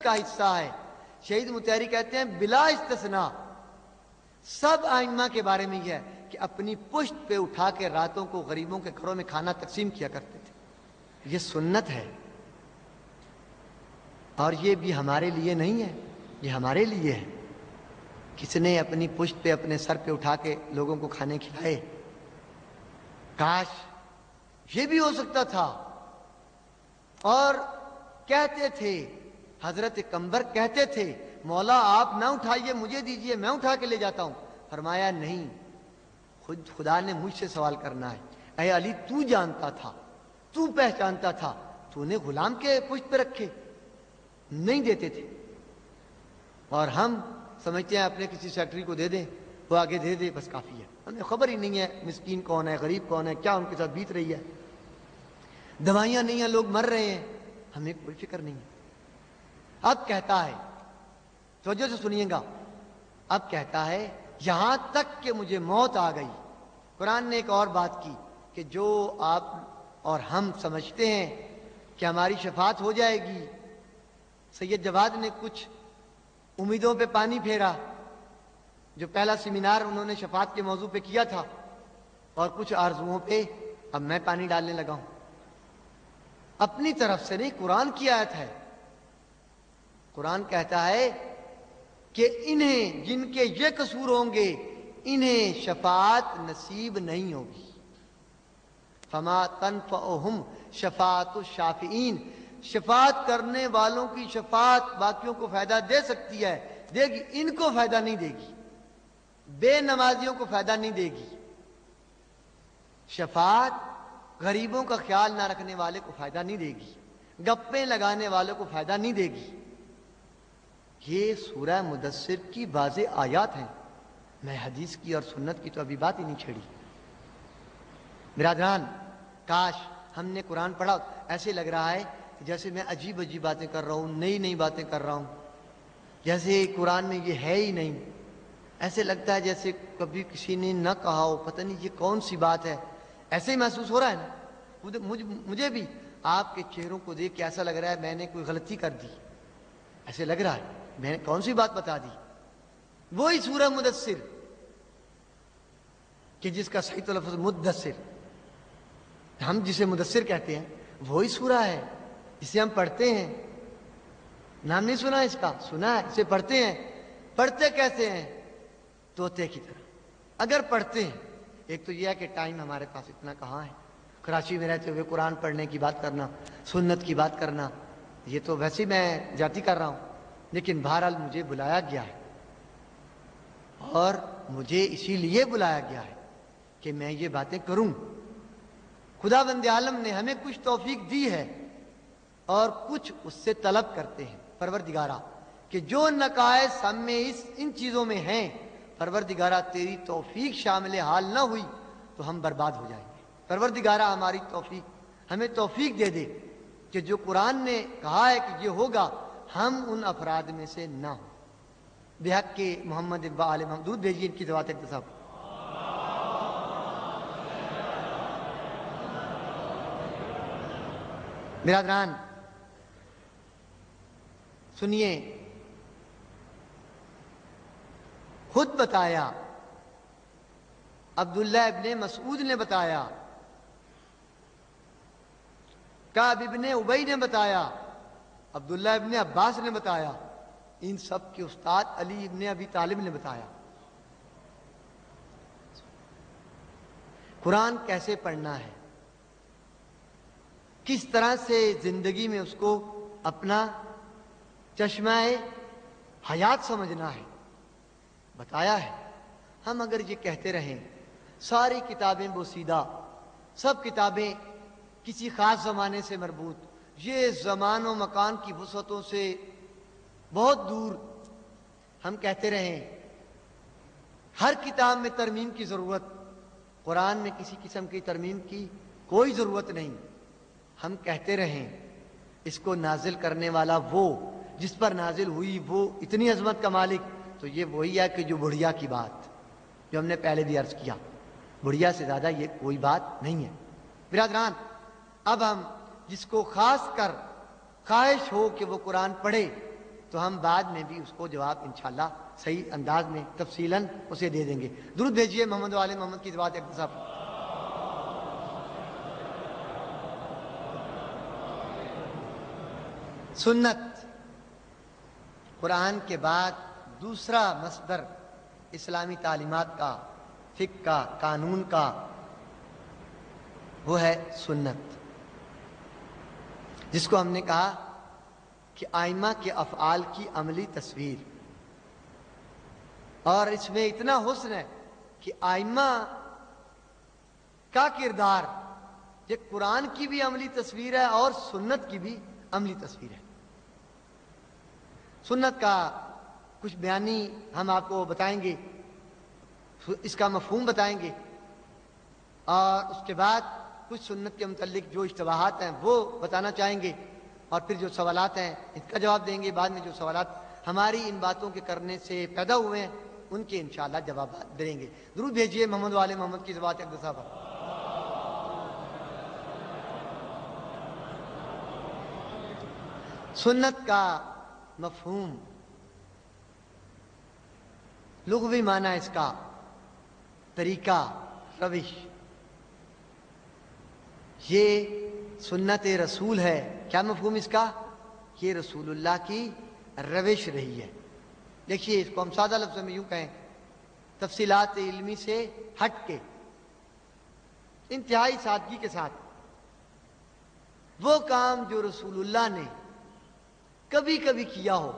کا حصہ ہے۔ شہید متحری کہتے ہیں بلا استثناء سب ائمہ کے بارے میں یہ ہے کہ اپنی پشت پہ اٹھا کے راتوں کو غریبوں کے گھروں میں کھانا تقسیم کیا کرتے تھے۔ یہ سنت ہے، اور یہ بھی ہمارے لیے نہیں ہے، یہ ہمارے لیے ہے۔ کس نے اپنی پشت پہ اپنے سر پہ اٹھا کے لوگوں کو کھانے کھلائے؟ کاش یہ بھی ہو سکتا تھا۔ اور کہتے تھے، حضرت قمبر کہتے تھے مولا آپ نہ اٹھائیے، مجھے دیجئے، میں اٹھا کے لے جاتا ہوں۔ فرمایا نہیں، خدا نے مجھ سے سوال کرنا ہے۔ اے علی تو جانتا تھا، تو پہچانتا تھا، تو نے غلام کے پشت پہ رکھے، نہیں دیتے تھے۔ اور ہم سمجھتے ہیں اپنے کسی سیکٹری کو دے دیں، وہ آگے دے دے، بس کافی ہے، ہمیں خبر ہی نہیں ہے مسکین کون ہے، غریب کون ہے، کیا ان کے ساتھ بیت رہی ہے۔ دوائیاں نہیں ہیں، لوگ مر رہے ہیں، ہمیں کوئی فکر نہیں ہے۔ اب کہتا ہے، توجہ سے سنیے گا، اب کہتا ہے یہاں تک کہ مجھے موت آ گئی۔ قرآن نے ایک اور بات کی کہ جو آپ اور ہم سمجھتے ہیں کہ ہماری شفاعت ہو جائے گی، سید جواد نے کچھ امیدوں پہ پانی پھیرا، جو پہلا سیمینار انہوں نے شفاعت کے موضوع پہ کیا تھا، اور کچھ آرزوؤں پہ اب میں پانی ڈالنے لگا ہوں۔ اپنی طرف سے نہیں، قرآن کی آیت ہے۔ قرآن کہتا ہے کہ انہیں، جن کے یہ قصور ہوں گے، انہیں شفاعت نصیب نہیں ہوگی۔ فما تنفعہم شفاعت الشافعین، شفاعت کرنے والوں کی شفاعت باقیوں کو فائدہ دے سکتی ہے، دے گی، ان کو فائدہ نہیں دے گی، بے نمازیوں کو فائدہ نہیں دے گی۔ شفاعت غریبوں کا خیال نہ رکھنے والے کو فائدہ نہیں دے گی، گپیں لگانے والوں کو فائدہ نہیں دے گی۔ یہ سورہ مدثر کی واضح آیات ہیں، میں حدیث کی اور سنت کی تو ابھی بات ہی نہیں چھیڑی۔ برادران، کاش ہم نے قرآن پڑھا، ایسے لگ رہا ہے جیسے میں عجیب عجیب باتیں کر رہا ہوں، نئی نئی باتیں کر رہا ہوں، جیسے قرآن میں یہ ہے ہی نہیں۔ ایسے لگتا ہے جیسے کبھی کسی نے نہ کہا ہو، پتہ نہیں یہ کون سی بات ہے، ایسے ہی محسوس ہو رہا ہے نا۔ مجھے بھی آپ کے چہروں کو دیکھ کے ایسا لگ رہا ہے میں نے کوئی غلطی کر دی، ایسے لگ رہا ہے میں نے کون سی بات بتا دی۔ وہی سورہ مدثر کہ جس کا صحیح لفظ مدثر، ہم جسے مدثر کہتے ہیں، وہی سورہ ہے جسے ہم پڑھتے ہیں۔ نام نہیں سنا اس کا؟ سنا ہے، اسے پڑھتے ہیں۔ پڑھتے کیسے ہیں؟ طوطے کی طرح۔ اگر پڑھتے ہیں، ایک تو یہ ہے کہ ٹائم ہمارے پاس اتنا کہاں ہے، کراچی میں رہتے ہوئے قرآن پڑھنے کی بات کرنا، سنت کی بات کرنا، یہ تو ویسے میں جاتی کر رہا ہوں، لیکن بہرحال مجھے بلایا گیا ہے، اور مجھے اسی لیے بلایا گیا ہے کہ میں یہ باتیں کروں۔ خدا بند عالم نے ہمیں کچھ توفیق دی ہے اور کچھ اس سے طلب کرتے ہیں۔ پروردگارہ کہ جو نقائص ہم میں ان چیزوں میں ہیں، پروردگارہ تیری توفیق شامل حال نہ ہوئی تو ہم برباد ہو جائیں گے۔ پروردگارہ ہماری توفیق، ہمیں توفیق دے دے کہ جو قرآن نے کہا ہے کہ یہ ہوگا، ہم ان افراد میں سے نہ ہوں۔ بحق کے محمد اقبال علیہ محمود بھیجیے ان کی ذوات اقتصاب۔ برادران سنیے، خود بتایا، عبداللہ ابن مسعود نے بتایا، کعب ابن ابی نے بتایا، عبداللہ ابن عباس نے بتایا، ان سب کے استاد علی ابن ابی طالب نے بتایا قرآن کیسے پڑھنا ہے، کس طرح سے زندگی میں اس کو اپنا چشمہ حیات سمجھنا ہے، بتایا ہے۔ ہم اگر یہ کہتے رہیں ساری کتابیں بوسیدہ، سب کتابیں کسی خاص زمانے سے مربوط، یہ زمان و مکان کی وسعتوں سے بہت دور، ہم کہتے رہیں ہر کتاب میں ترمیم کی ضرورت، قرآن میں کسی قسم کی ترمیم کی کوئی ضرورت نہیں، ہم کہتے رہیں اس کو نازل کرنے والا وہ، جس پر نازل ہوئی وہ اتنی عظمت کا مالک، تو یہ وہی ہے کہ جو بڑھیا کی بات، جو ہم نے پہلے بھی عرض کیا، بڑھیا سے زیادہ یہ کوئی بات نہیں ہے۔ برادران، اب ہم جس کو خاص کر خواہش ہو کہ وہ قرآن پڑھے، تو ہم بعد میں بھی اس کو جواب انشاءاللہ صحیح انداز میں تفصیلاً اسے دے دیں گے. درود بھیجیے محمد و آل محمد کی ذات اقتضا پر. سنت قرآن کے بعد دوسرا مصدر اسلامی تعلیمات کا، فقہ کا، قانون کا، وہ ہے سنت، جس کو ہم نے کہا کہ ائمہ کے افعال کی عملی تصویر. اور اس میں اتنا حسن ہے کہ ائمہ کا کردار یہ قرآن کی بھی عملی تصویر ہے اور سنت کی بھی عملی تصویر ہے. سنت کا کچھ بیانی ہم آپ کو بتائیں گے، اس کا مفہوم بتائیں گے، اور اس کے بعد کچھ سنت کے متعلق جو اشتباہات ہیں وہ بتانا چاہیں گے، اور پھر جو سوالات ہیں اس کا جواب دیں گے. بعد میں جو سوالات ہماری ان باتوں کے کرنے سے پیدا ہوئے ہیں ان کے انشاءاللہ جوابات دیں گے. درود بھیجیے محمد و آل محمد کی ذات اقتضا پر. سنت کا مفہوم، لغوی معنی اس کا طریقہ، روش. یہ سنت رسول ہے. کیا مفہوم اس کا؟ یہ رسول اللہ کی روش رہی ہے. دیکھیے، اس کو ہم سادہ لفظوں میں یوں کہیں، تفصیلات علمی سے ہٹ کے انتہائی سادگی کے ساتھ وہ کام جو رسول اللہ نے کبھی کبھی کیا ہو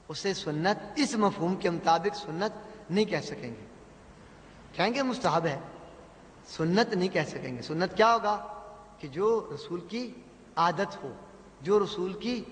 اسے سنت، اس مفہوم کے مطابق سنت نہیں کہہ سکیں گے. کہیں گے مستحب ہے، سنت نہیں کہہ سکیں گے. سنت کیا ہوگا؟ کہ جو رسول کی عادت ہو، جو رسول کی